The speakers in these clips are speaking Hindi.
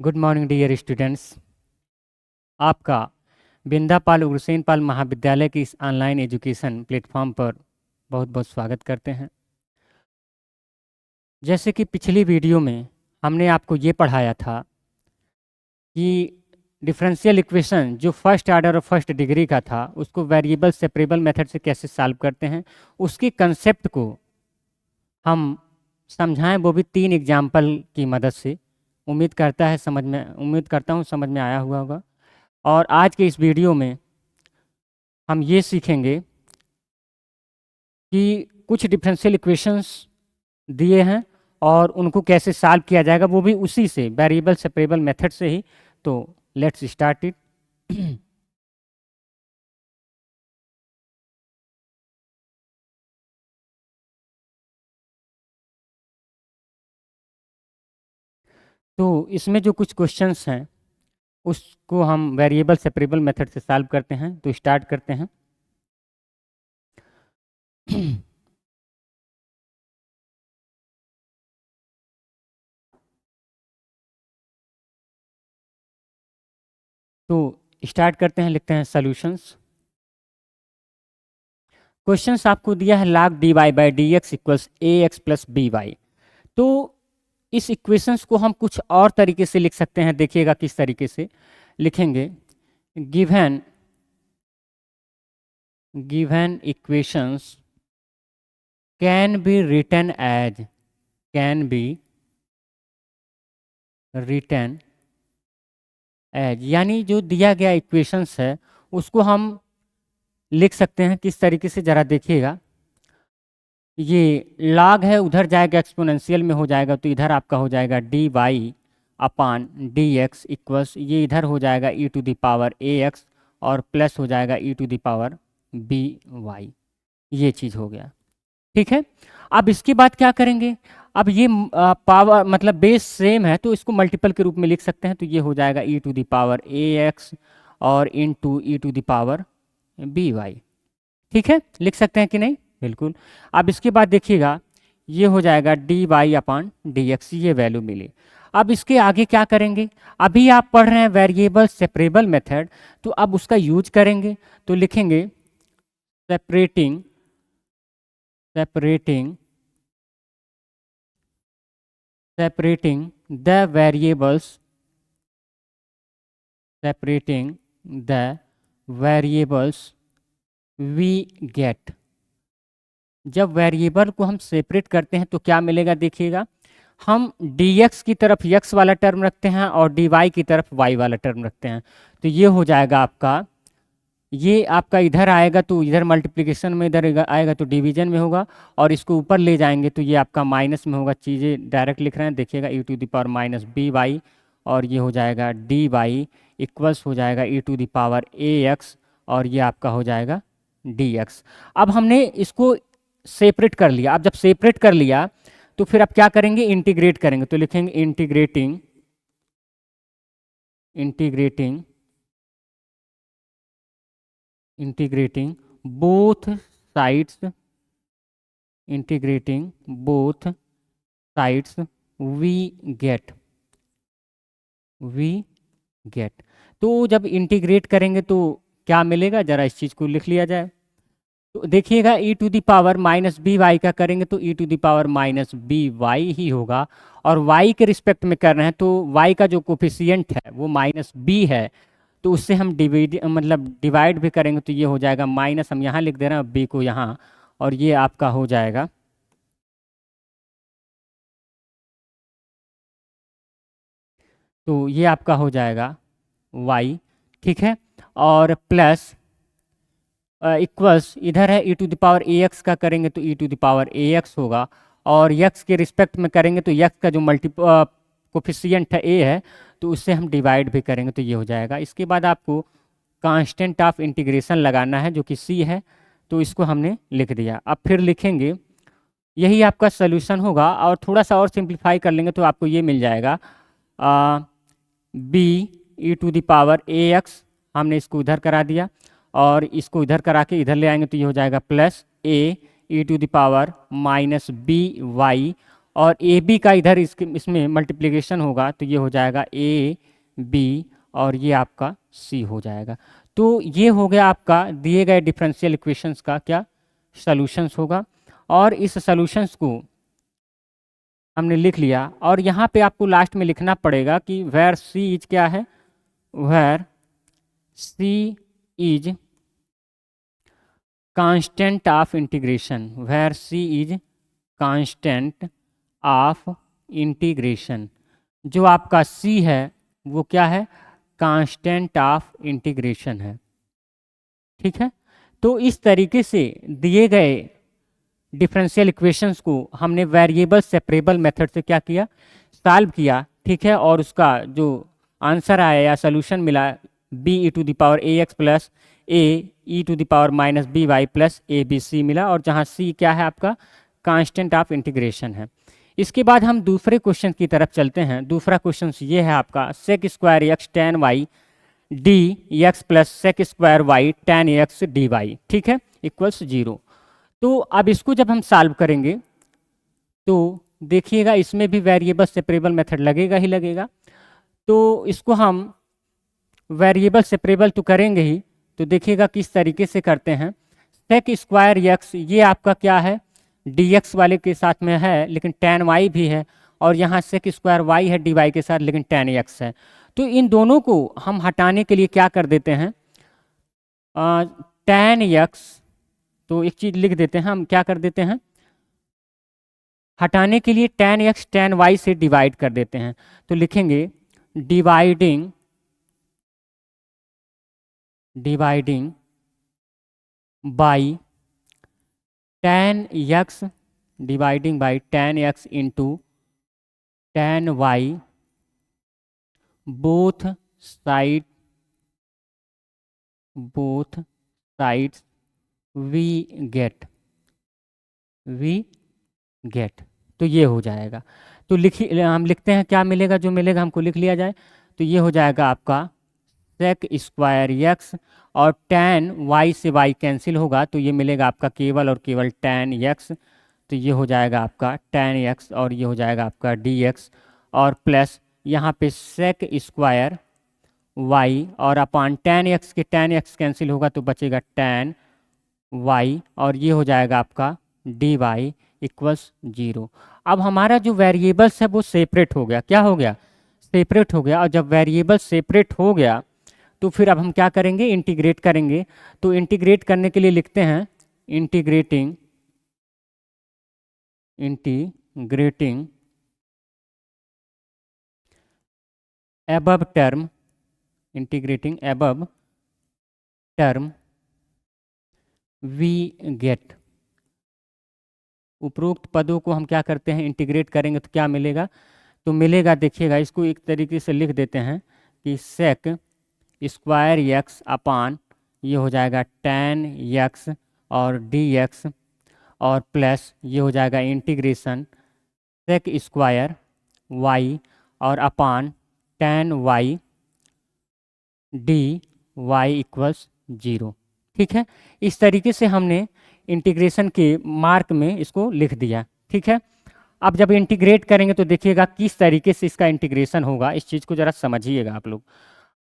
Good morning dear students. आपका बिंदापाल उग्रसेन पाल महाविद्यालय की इस ऑनलाइन एजुकेशन प्लेटफॉर्म पर बहुत बहुत स्वागत करते हैं। जैसे कि पिछली वीडियो में हमने आपको ये पढ़ाया था कि डिफरेंशियल इक्वेशन जो फर्स्ट ऑर्डर और फर्स्ट डिग्री का था उसको वेरिएबल सेपरेबल मेथड से कैसे सॉल्व करते हैं, उसके कंसेप्ट को हम समझाएं, वो भी 3 एग्जाम्पल की मदद से। उम्मीद करता हूँ समझ में आया हुआ होगा। और आज के इस वीडियो में हम ये सीखेंगे कि कुछ डिफरेंशियल इक्वेशंस दिए हैं और उनको कैसे सॉल्व किया जाएगा, वो भी उसी से वेरिएबल सेपरेबल मेथड से ही। तो लेट्स स्टार्ट इट। तो इसमें जो कुछ क्वेश्चंस हैं उसको हम वेरिएबल सेपरेबल मेथड से सॉल्व करते हैं। तो स्टार्ट करते हैं। तो स्टार्ट करते हैं, लिखते हैं सॉल्यूशंस। क्वेश्चंस आपको दिया है log dy by D X equals A X plus B Y. तो इस इक्वेशंस को हम कुछ और तरीके से लिख सकते हैं। देखिएगा किस तरीके से लिखेंगे। Given equations can be written as यानी जो दिया गया इक्वेशंस है उसको हम लिख सकते हैं किस तरीके से, जरा देखिएगा। ये log है, उधर जाएगा एक्सपोनेंशियल में हो जाएगा, तो इधर आपका हो जाएगा D Y upon D X equals, ये इधर हो जाएगा E to the power A X और प्लस हो जाएगा E to the power B Y. ये चीज़ हो गया, ठीक है। अब इसके बाद क्या करेंगे, अब ये पावर मतलब बेस सेम है तो इसको मल्टीपल के रूप में लिख सकते हैं। तो ये हो जाएगा E to the power A X और into E to the power B Y. ठीक है, लिख सकते हैं कि नहीं? बिल्कुल। अब इसके बाद देखिएगा ये हो जाएगा D Y upon D x, ये वैल्यू मिली। अब इसके आगे क्या करेंगे, अभी आप पढ़ रहे हैं वेरिएबल सेपरेबल मेथड, तो अब उसका यूज करेंगे। तो लिखेंगे separating the variables we get. जब वेरिएबल को हम सेपरेट करते हैं तो क्या मिलेगा, देखिएगा। हम dx की तरफ x वाला टर्म रखते हैं और dy की तरफ y वाला टर्म रखते हैं। तो ये हो जाएगा आपका, ये आपका इधर आएगा तो इधर मल्टीप्लिकेशन में, इधर आएगा तो डिवीजन में होगा, और इसको ऊपर ले जाएंगे तो ये आपका माइनस में होगा। चीज़ें डायरेक्ट लिख रहे हैं, देखिएगा E to the power minus B Y, और ये हो जाएगा डी वाई इक्वल्स हो जाएगा E to the power A X, और ये आपका हो जाएगा डी एक्स। अब हमने इसको सेपरेट कर लिया। अब जब सेपरेट कर लिया तो फिर आप क्या करेंगे, इंटीग्रेट करेंगे। तो लिखेंगे integrating both sides we get. तो जब इंटीग्रेट करेंगे तो क्या मिलेगा, जरा इस चीज़ को लिख लिया जाए। तो देखिएगा E to the power minus B Y का करेंगे तो E to the power minus B Y ही होगा, और वाई के रिस्पेक्ट में कर रहे हैं तो वाई का जो कोफिशियंट है वो माइनस बी है, तो उससे हम डिवाइड भी करेंगे तो ये हो जाएगा माइनस, हम यहाँ लिख दे रहे हैं बी को यहाँ, और ये आपका हो जाएगा तो ये आपका हो जाएगा y, ठीक है। और प्लस इक्वल्स इधर है E to the power A X का करेंगे तो E to the power A X होगा, और x के रिस्पेक्ट में करेंगे तो x का जो कोफिशियंट है a है तो उससे हम डिवाइड भी करेंगे तो ये हो जाएगा। इसके बाद आपको कांस्टेंट ऑफ इंटीग्रेशन लगाना है जो कि c है, तो इसको हमने लिख दिया। अब फिर लिखेंगे, यही आपका सोल्यूशन होगा, और थोड़ा सा और सिंप्लीफाई कर लेंगे तो आपको ये मिल जाएगा B E to the power A X, हमने इसको इधर करा दिया, और इसको इधर करा के इधर ले आएंगे तो ये हो जाएगा plus A E to the power minus B Y, और ए बी का इधर इसमें मल्टीप्लिकेशन होगा तो ये हो जाएगा ए बी और ये आपका सी हो जाएगा। तो ये हो गया आपका दिए गए डिफरेंशियल इक्वेशंस का क्या सॉल्यूशंस होगा। और इस सॉल्यूशंस को हमने लिख लिया और यहाँ पे आपको लास्ट में लिखना पड़ेगा कि वेयर सी इज क्या है, where C is constant of integration, where C is constant of integration. जो आपका सी है वो क्या है, कांस्टेंट ऑफ इंटीग्रेशन है। ठीक है, तो इस तरीके से दिए गए डिफरेंशियल इक्वेशंस को हमने वेरिएबल सेपरेबल मेथड से क्या किया, सॉल्व किया। ठीक है, और उसका जो आंसर आया या सोल्यूशन मिला B E to the power A X plus A E to the power minus B Y plus A B C मिला, और जहाँ सी क्या है आपका कांस्टेंट ऑफ इंटीग्रेशन है। इसके बाद हम दूसरे क्वेश्चन की तरफ चलते हैं। दूसरा क्वेश्चन ये है आपका sec square X tan Y D X plus sec square Y tan X D Y, ठीक है, इक्वल्स 0। तो अब इसको जब हम सॉल्व करेंगे तो देखिएगा इसमें भी वेरिएबल सेपरेबल मेथड लगेगा ही लगेगा। तो इसको हम वेरिएबल सेपरेबल तो करेंगे ही, तो देखिएगा किस तरीके से करते हैं। सेक स्क्वायर एक्स ये आपका क्या है, डी एक्स वाले के साथ में है लेकिन टेन वाई भी है, और यहाँ सेक स्क्वायर वाई है डी वाई के साथ लेकिन टेन एक्स है। तो इन दोनों को हम हटाने के लिए क्या कर देते हैं, टेन एक्स, तो एक चीज़ लिख देते हैं हम, क्या कर देते हैं, हटाने के लिए टेन एक्स टेन वाई से डिवाइड कर देते हैं। तो लिखेंगे dividing by tan X, dividing by tan X into tan Y, both sides we get. तो ये हो जाएगा। तो हम लिखते हैं क्या मिलेगा, जो मिलेगा हमको लिख लिया जाए। तो ये हो जाएगा आपका सेक स्क्वायर एक्स और टेन वाई से वाई कैंसिल होगा तो ये मिलेगा आपका केवल और केवल टेन एक्स। तो ये हो जाएगा आपका टेन एक्स और ये हो जाएगा आपका डी एक्स, और प्लस यहाँ पे सेक स्क्वायर वाई और अपान टेन एक्स के टेन एक्स कैंसिल होगा तो बचेगा टेन वाई, और ये हो जाएगा आपका डी वाई इक्वल्स 0। अब हमारा जो वेरिएबल्स है वो सेपरेट हो गया, क्या हो गया, सेपरेट हो गया। और जब वेरिएबल सेपरेट हो गया तो फिर अब हम क्या करेंगे, इंटीग्रेट करेंगे। तो इंटीग्रेट करने के लिए लिखते हैं integrating above term, integrating above term we get। उपरोक्त पदों को हम क्या करते हैं, इंटीग्रेट करेंगे तो क्या मिलेगा, तो मिलेगा देखिएगा, इसको एक तरीके से लिख देते हैं कि सेक स्क्वायर एक्स अपान ये हो जाएगा टेन एक्स और डी एक्स, और प्लस ये हो जाएगा इंटीग्रेशन सेक स्क्वायर वाई और upon tan Y D Y equals 0। ठीक है, इस तरीके से हमने इंटीग्रेशन के मार्क में इसको लिख दिया। ठीक है, अब जब इंटीग्रेट करेंगे तो देखिएगा किस तरीके से इसका इंटीग्रेशन होगा, इस चीज़ को ज़रा समझिएगा आप लोग।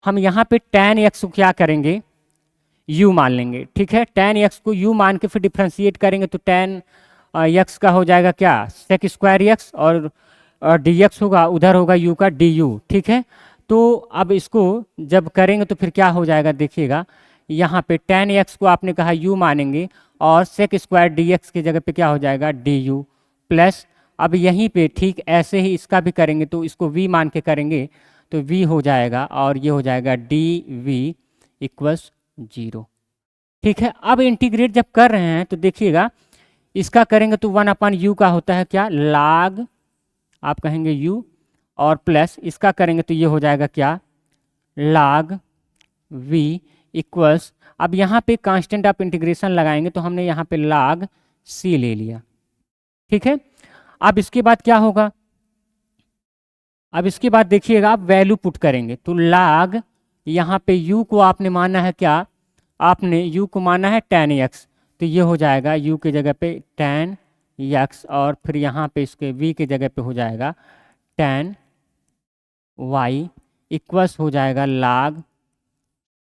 हम यहाँ पे टेन एक्स को क्या करेंगे, u मान लेंगे। ठीक है, टेन एक्स को u मान के फिर डिफ्रेंशिएट करेंगे तो टेन एक्स का हो जाएगा क्या, सेक स्क्वायर एक्स, और डी एक्स होगा उधर होगा u का डी यू। ठीक है, तो अब इसको जब करेंगे तो फिर क्या हो जाएगा, देखिएगा यहाँ पे टेन एक्स को आपने कहा u मानेंगे और सेक स्क्वायर डी एक्स की जगह पे क्या हो जाएगा डी यू, प्लस अब यहीं पे ठीक ऐसे ही इसका भी करेंगे तो इसको v मान के करेंगे तो v हो जाएगा और ये हो जाएगा डी वी इक्वल्स 0। ठीक है, अब इंटीग्रेट जब कर रहे हैं तो देखिएगा इसका करेंगे तो 1/u का होता है क्या, log, आप कहेंगे u, और प्लस इसका करेंगे तो ये हो जाएगा क्या, log v इक्वल्स, अब यहाँ पे कांस्टेंट ऑफ इंटीग्रेशन लगाएंगे तो हमने यहाँ पे log c ले लिया। ठीक है, अब इसके बाद क्या होगा, अब इसके बाद देखिएगा आप वैल्यू पुट करेंगे तो log यहाँ पे u को आपने माना है क्या, आपने u को माना है tan x, तो ये हो जाएगा u की जगह पे tan यक्स और फिर यहाँ पे इसके v के जगह पे हो जाएगा tan y इक्वल्स हो जाएगा log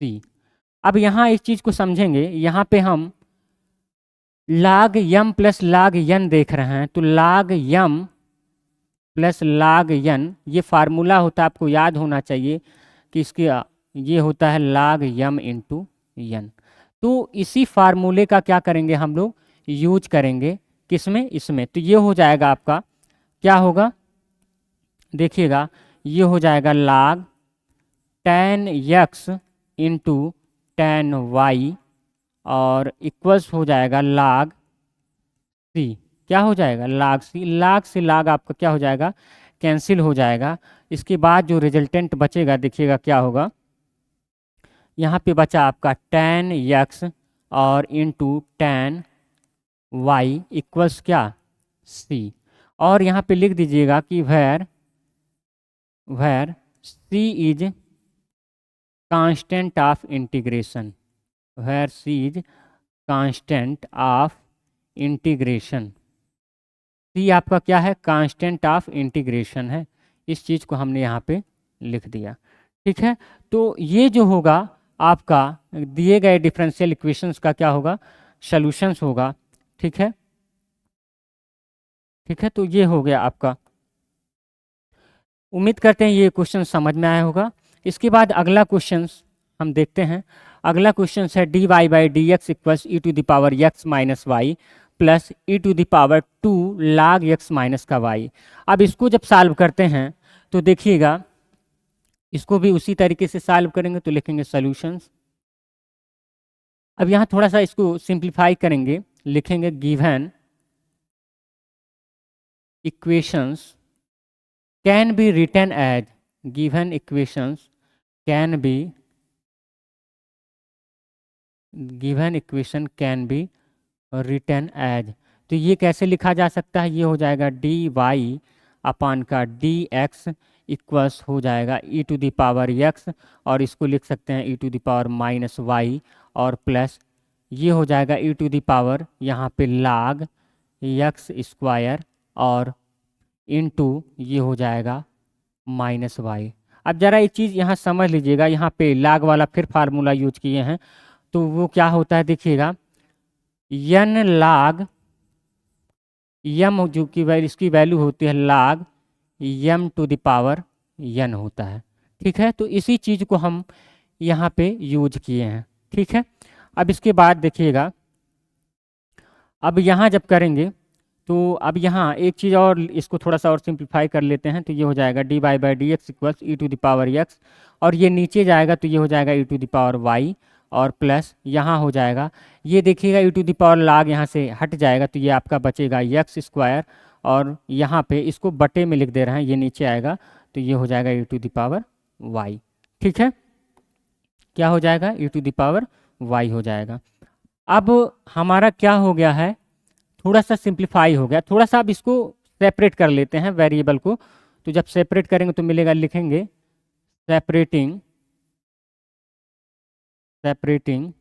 c। अब यहाँ इस चीज़ को समझेंगे, यहाँ पे हम log m plus log n देख रहे हैं, तो log m plus log n ये फार्मूला होता है, आपको याद होना चाहिए कि इसके ये होता है log m इंटू n। तो इसी फार्मूले का क्या करेंगे हम लोग, यूज करेंगे किसमें, इसमें। तो ये हो जाएगा आपका, क्या होगा देखिएगा, ये हो जाएगा log tan x into tan y और इक्वल्स हो जाएगा log c। क्या हो जाएगा log c, log से log आपका क्या हो जाएगा, कैंसिल हो जाएगा। इसके बाद जो रिजल्टेंट बचेगा देखिएगा क्या होगा, यहाँ पे बचा आपका tan x और इंटू tan y इक्वल्स क्या c। और यहाँ पे लिख दीजिएगा कि where c is constant of integration, where c is constant of integration. c आपका क्या है, कांस्टेंट ऑफ इंटीग्रेशन है। इस चीज़ को हमने यहाँ पे लिख दिया, ठीक है। तो ये जो होगा आपका दिए गए डिफरेंशियल इक्वेशंस का क्या होगा, सॉल्यूशंस होगा, ठीक है। ठीक है, तो ये हो गया आपका। उम्मीद करते हैं ये क्वेश्चन समझ में आया होगा। इसके बाद अगला क्वेश्चन हम देखते हैं। अगला क्वेश्चन है dy by D X equals E to the power x minus Y plus E to the power 2 log x minus का y। अब इसको जब सॉल्व करते हैं तो देखिएगा, इसको भी उसी तरीके से सॉल्व करेंगे, तो लिखेंगे सॉल्यूशंस। अब यहाँ थोड़ा सा इसको सिंप्लीफाई करेंगे, लिखेंगे given equations can be written as, given equations can be, given equation can be written as. तो ये कैसे लिखा जा सकता है, ये हो जाएगा डी वाई अपान का डी एक्स इक्वल्स हो जाएगा E to the power X, और इसको लिख सकते हैं E to the power minus Y, और प्लस ये हो जाएगा ई टू द पावर यहाँ पे log एक्स स्क्वायर और इनटू ये हो जाएगा माइनस वाई। अब ज़रा एक चीज़ यहाँ समझ लीजिएगा, यहाँ पे log वाला फिर फार्मूला यूज किए हैं, तो वो क्या होता है देखिएगा, n log m जो कि इसकी वैल्यू होती है log m to the power n होता है, ठीक है। तो इसी चीज़ को हम यहाँ पे यूज किए हैं, ठीक है। अब इसके बाद देखिएगा, अब यहाँ जब करेंगे तो अब यहाँ एक चीज़ और, इसको थोड़ा सा और सिंप्लीफाई कर लेते हैं, तो ये हो जाएगा D Y by D X equals E to the power X, और ये नीचे जाएगा तो ये हो जाएगा E to the power Y, और प्लस यहाँ हो जाएगा, ये देखिएगा E to the power log यहाँ से हट जाएगा, तो ये आपका बचेगा एक्स स्क्वायर, और यहाँ पे इसको बटे में लिख दे रहे हैं, ये नीचे आएगा तो ये हो जाएगा E to the power Y, ठीक है। क्या हो जाएगा, E to the power Y हो जाएगा। अब हमारा क्या हो गया है, थोड़ा सा सिंप्लीफाई हो गया, थोड़ा सा अब इसको सेपरेट कर लेते हैं वेरिएबल को। तो जब सेपरेट करेंगे तो मिलेगा, लिखेंगे separating separating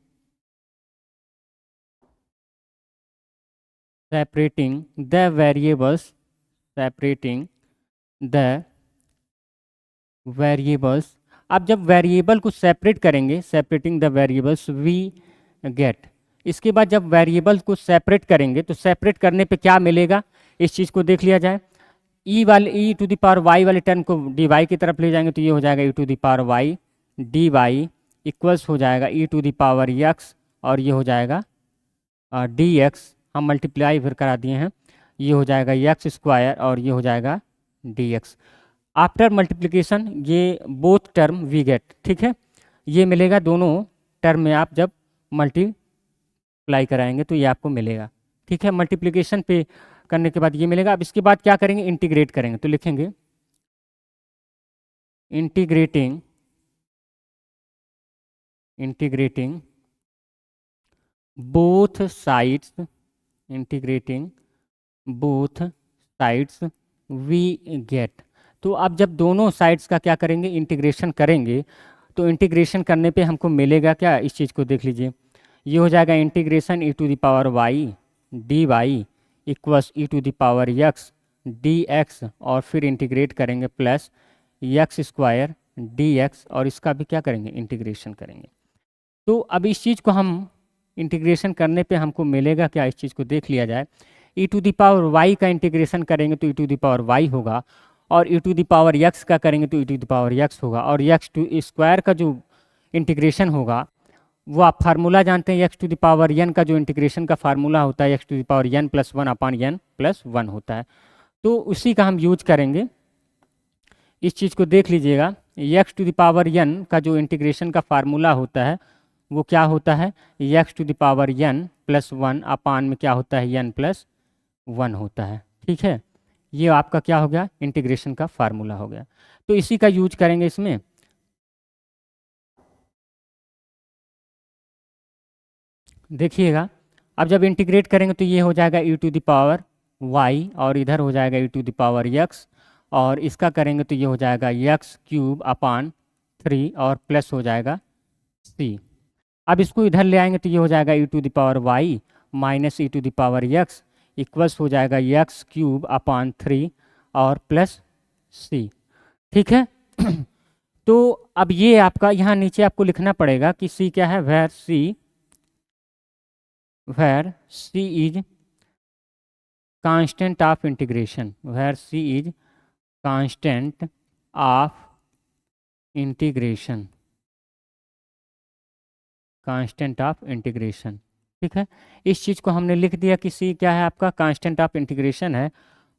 separating the variables, separating the variables. अब जब वेरिएबल को सेपरेट करेंगे, separating the variables we get. इसके बाद जब वेरिएबल को सेपरेट करेंगे तो सेपरेट करने पे क्या मिलेगा, इस चीज़ को देख लिया जाए। ई वाले E to the power Y वाले टर्म को डी वाई की तरफ ले जाएंगे तो ये हो जाएगा E to the power Y D Y equals हो जाएगा E to the power X, और ये हो जाएगा डी एक्स, हम मल्टीप्लाई फिर करा दिए हैं, ये हो जाएगा एक्स स्क्वायर और ये हो जाएगा डी एक्स। आफ्टर मल्टीप्लिकेशन ये बोथ टर्म वी गेट, ठीक है। ये मिलेगा दोनों टर्म में, आप जब मल्टीप्लाई कराएंगे तो ये आपको मिलेगा, ठीक है। मल्टीप्लिकेशन पे करने के बाद ये मिलेगा। अब इसके बाद क्या करेंगे, इंटीग्रेट करेंगे, तो लिखेंगे integrating integrating both sides, integrating both sides we get. तो अब जब दोनों साइड्स का क्या करेंगे, इंटीग्रेशन करेंगे, तो इंटीग्रेशन करने पे हमको मिलेगा क्या, इस चीज़ को देख लीजिए, ये हो जाएगा integration E to the power Y D Y equals E to the power X D X और फिर इंटीग्रेट करेंगे plus X square D X और इसका भी क्या करेंगे इंटीग्रेशन करेंगे। तो अब इस चीज़ को हम इंटीग्रेशन करने पे हमको मिलेगा क्या, इस चीज़ को देख लिया जाए। ई टू द पावर वाई का इंटीग्रेशन करेंगे तो E to the power Y होगा और ई टू द पावर यक्स का करेंगे तो E to the power x होगा और यक्स टू स्क्वायर का जो इंटीग्रेशन होगा वो आप फार्मूला जानते हैं, X to the power N का जो इंटीग्रेशन का फार्मूला होता है X to the power N plus one upon N plus one होता है। तो उसी का हम यूज करेंगे। इस चीज़ को देख लीजिएगा, X to the power N का जो इंटीग्रेशन का फार्मूला होता है वो क्या होता है, X to the power N plus one upon में क्या होता है एन प्लस वन होता है। ठीक है, ये आपका क्या हो गया इंटीग्रेशन का फार्मूला हो गया। तो इसी का यूज करेंगे इसमें। देखिएगा अब जब इंटीग्रेट करेंगे तो ये हो जाएगा E to the power Y और इधर हो जाएगा E to the power x और इसका करेंगे तो ये हो जाएगा यक्स क्यूब अपान 3 और प्लस हो जाएगा सी। अब इसको इधर ले आएंगे तो ये हो जाएगा E to the power Y minus E to the power X equals हो जाएगा यक्स क्यूब अपान 3 और प्लस सी। ठीक है तो अब ये आपका यहाँ नीचे आपको लिखना पड़ेगा कि सी क्या है, where C is constant of integration, where C is constant of integration, constant of integration। ठीक है, इस चीज़ को हमने लिख दिया कि C क्या है आपका कांस्टेंट ऑफ इंटीग्रेशन है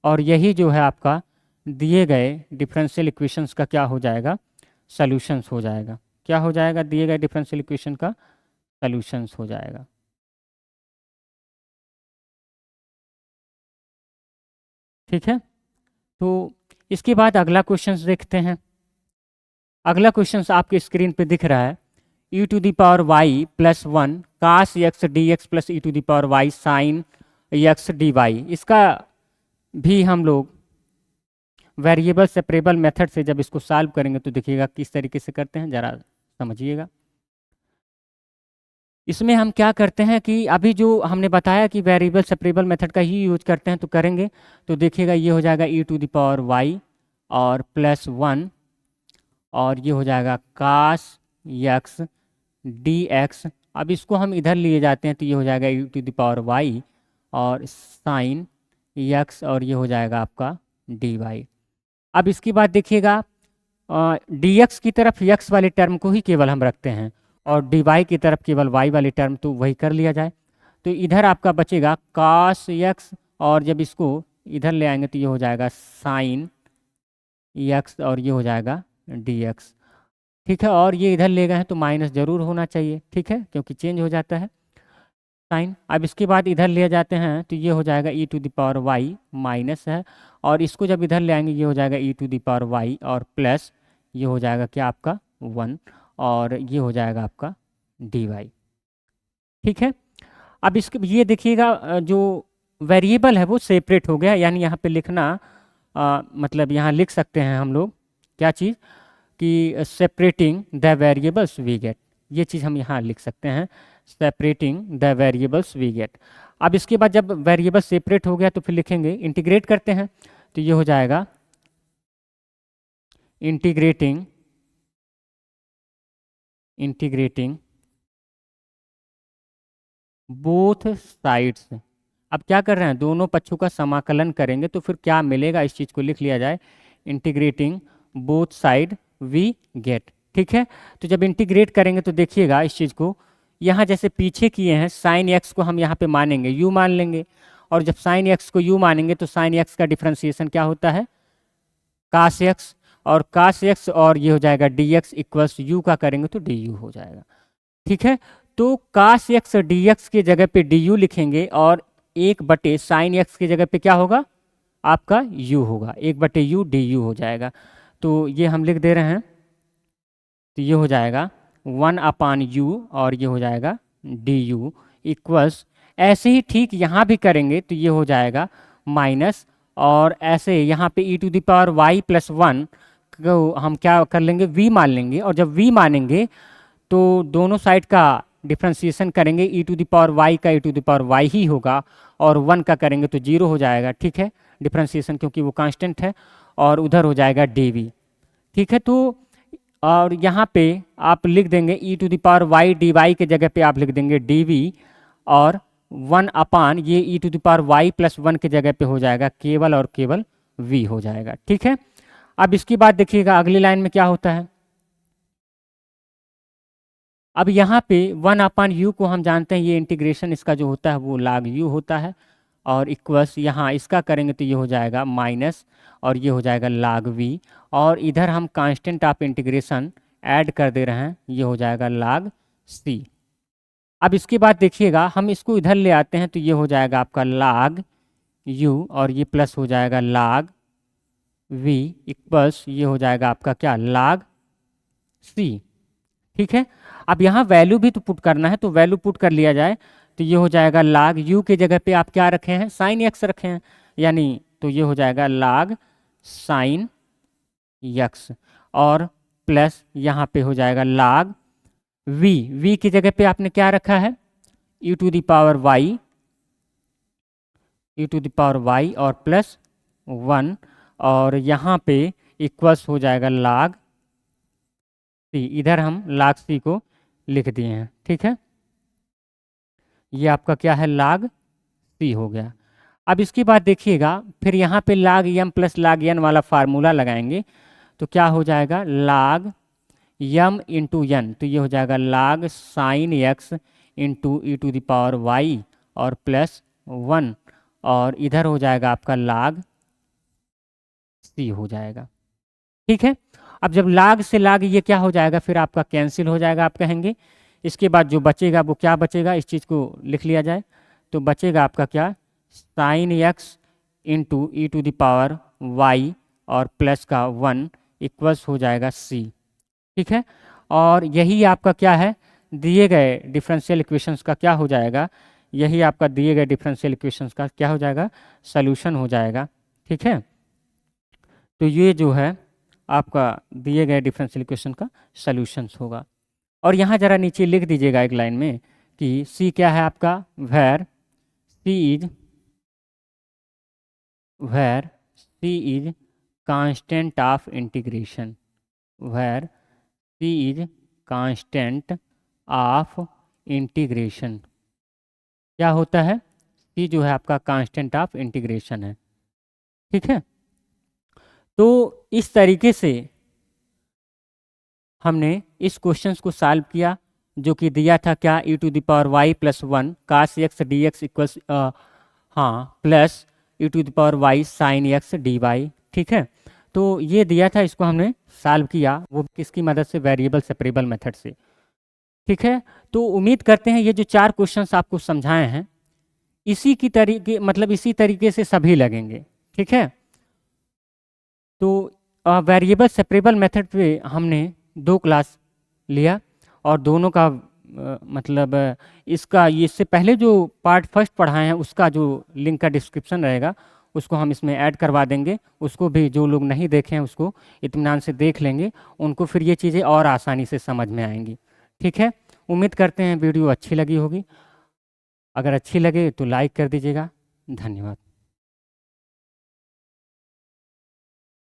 और यही जो है आपका दिए गए डिफरेंशियल इक्वेशंस का क्या हो जाएगा सॉल्यूशंस हो जाएगा। क्या हो जाएगा, दिए गए डिफरेंशियल इक्वेशन का सॉल्यूशंस हो जाएगा। ठीक है, तो इसके बाद अगला क्वेश्चन देखते हैं। अगला क्वेश्चन आपके स्क्रीन पे दिख रहा है, E to the power Y plus one cos X D X plus E to the power Y sine X D Y. इसका भी हम लोग वेरिएबल सेपरेबल मेथड से जब इसको सॉल्व करेंगे तो देखिएगा किस तरीके से करते हैं, ज़रा समझिएगा। इसमें हम क्या करते हैं कि अभी जो हमने बताया कि वेरिएबल सेपरेबल मेथड का ही यूज करते हैं तो करेंगे तो देखिएगा ये हो जाएगा E to the power Y और प्लस वन और ये हो जाएगा कास एक्स डी एक्स। अब इसको हम इधर लिए जाते हैं तो ये हो जाएगा E to the power Y और साइन एक्स और ये हो जाएगा आपका डी वाई। अब इसके बाद देखिएगा डी एक्स की तरफ एक्स वाले टर्म को ही केवल हम रखते हैं और डी वाई की तरफ केवल वाई वाली टर्म, तो वही कर लिया जाए। तो इधर आपका बचेगा कास एक्स और जब इसको इधर ले आएंगे तो ये हो जाएगा साइन एक्स और ये हो जाएगा डी एक्स। ठीक है, और ये इधर ले गए हैं तो माइनस ज़रूर होना चाहिए। ठीक है, क्योंकि चेंज हो जाता है साइन। अब इसके बाद इधर ले जाते हैं तो ये हो जाएगा E to the power Y minus है और इसको जब इधर ले आएंगे ये हो जाएगा E to the power Y और प्लस ये हो जाएगा क्या आपका वन और ये हो जाएगा आपका डी वाई। ठीक है, अब इसके ये देखिएगा जो वेरिएबल है वो सेपरेट हो गया, यानी यहाँ पे लिखना मतलब यहाँ लिख सकते हैं हम लोग क्या चीज़ कि separating the variables we get, ये चीज़ हम यहाँ लिख सकते हैं separating the variables we get. अब इसके बाद जब वेरिएबल सेपरेट हो गया तो फिर लिखेंगे इंटीग्रेट करते हैं तो ये हो जाएगा इंटीग्रेटिंग बोथ साइड्स। अब क्या कर रहे हैं, दोनों पक्षों का समाकलन करेंगे तो फिर क्या मिलेगा, इस चीज़ को लिख लिया जाए integrating both side we get. ठीक है, तो जब इंटीग्रेट करेंगे तो देखिएगा इस चीज़ को यहाँ जैसे पीछे किए हैं साइन एक्स को हम यहाँ पे मानेंगे यू मान लेंगे और जब साइन एक्स को यू मानेंगे तो साइन एक्स का डिफ्रेंसिएशन क्या होता है कास एक्स और कास एक्स और ये हो जाएगा डी एक्स इक्वल्स यू का करेंगे तो डी यू हो जाएगा। ठीक है, तो कास एक्स डी एक्स की जगह पे डी यू लिखेंगे और एक बटे साइन एक्स की जगह पे क्या होगा आपका यू होगा, एक बटे यू डी यू हो जाएगा। तो ये हम लिख दे रहे हैं तो ये हो जाएगा वन अपान यू और ये हो जाएगा डी यू इक्वल्स, ऐसे ही ठीक यहाँ भी करेंगे तो ये हो जाएगा माइनस और ऐसे यहाँ पे E to the power Y plus one को हम क्या कर लेंगे वी मान लेंगे और जब वी मानेंगे तो दोनों साइड का डिफ्रेंसिएशन करेंगे E to the power Y का E to the power Y ही होगा, और 1 का करेंगे तो 0 हो जाएगा। ठीक है, डिफ्रेंसिएशन क्योंकि वो कांस्टेंट है, और उधर हो जाएगा डी। ठीक है, तो और यहाँ पे आप लिख देंगे E to the power Y D Y के जगह पे आप लिख देंगे डी वी, और 1 अपान ये E to the power Y plus 1 के जगह पे हो जाएगा केवल और केवल v हो जाएगा। ठीक है, अब इसकी बात देखिएगा अगली लाइन में क्या होता है। अब यहाँ पे 1 अपान यू को हम जानते हैं, ये इंटीग्रेशन इसका जो होता है वो log u होता है, और इक्वल्स यहाँ इसका करेंगे तो ये हो जाएगा माइनस, और ये हो जाएगा log v, और इधर हम कांस्टेंट ऑफ इंटीग्रेशन ऐड कर दे रहे हैं, ये हो जाएगा log c। अब इसके बाद देखिएगा हम इसको इधर ले आते हैं तो ये हो जाएगा आपका log u, और ये प्लस हो जाएगा log v इक्वल्स ये हो जाएगा आपका क्या log c। ठीक है, अब यहाँ वैल्यू भी तो पुट करना है, तो वैल्यू पुट कर लिया जाए तो ये हो जाएगा log u के जगह पे आप क्या रखे हैं, साइन x रखे हैं, यानी तो ये हो जाएगा log साइन x, और प्लस यहाँ पे हो जाएगा log v की जगह पे आपने क्या रखा है, e to the power y और प्लस 1, और यहाँ पे इक्वल्स हो जाएगा log c, इधर हम log c को लिख दिए हैं। ठीक है, ये आपका क्या है log c हो गया। अब इसके बाद देखिएगा फिर यहाँ पे log m plus log n वाला फार्मूला लगाएंगे तो क्या हो जाएगा log m इंटू n, तो ये हो जाएगा log sine x into E to the power y और प्लस 1, और इधर हो जाएगा आपका log c हो जाएगा। ठीक है, अब जब log से log ये क्या हो जाएगा, फिर आपका कैंसिल हो जाएगा आप कहेंगे। इसके बाद जो बचेगा वो क्या बचेगा, इस चीज़ को लिख लिया जाए तो बचेगा आपका क्या, sine x into E to the power y और प्लस का 1 इक्वल्स हो जाएगा c। ठीक है, और यही आपका क्या है, दिए गए डिफरेंशियल इक्वेशंस का क्या हो जाएगा, यही आपका दिए गए डिफरेंशियल इक्वेशंस का क्या हो जाएगा, सॉल्यूशन हो जाएगा। ठीक है, तो ये जो है आपका दिए गए डिफरेंशियल इक्वेशन का सॉल्यूशंस होगा। और यहाँ ज़रा नीचे लिख दीजिएगा एक लाइन में कि c क्या है आपका, where c is constant of integration, where c is constant of integration. क्या होता है, c जो है आपका कांस्टेंट ऑफ इंटीग्रेशन है। ठीक है, तो इस तरीके से हमने इस क्वेश्चन को सॉल्व किया, जो कि दिया था क्या, E to the power Y plus 1 cos X D X equals plus E to the power Y sine X D Y. ठीक है, तो ये दिया था, इसको हमने सॉल्व किया, वो किसकी मदद से, वेरिएबल सेपरेबल मेथड से। ठीक है, तो उम्मीद करते हैं ये जो 4 क्वेश्चंस आपको समझाए हैं इसी की तरीके मतलब इसी तरीके से सभी लगेंगे। ठीक है, तो वेरिएबल सेपरेबल मेथड पे हमने 2 क्लास लिया, और दोनों का मतलब इसका ये इससे पहले जो पार्ट फर्स्ट पढ़ाए हैं उसका जो लिंक का डिस्क्रिप्शन रहेगा उसको हम इसमें ऐड करवा देंगे, उसको भी जो लोग नहीं देखे हैं उसको इत्मीनान से देख लेंगे, उनको फिर ये चीज़ें और आसानी से समझ में आएंगी। ठीक है, उम्मीद करते हैं वीडियो अच्छी लगी होगी, अगर अच्छी लगे तो लाइक कर दीजिएगा। धन्यवाद।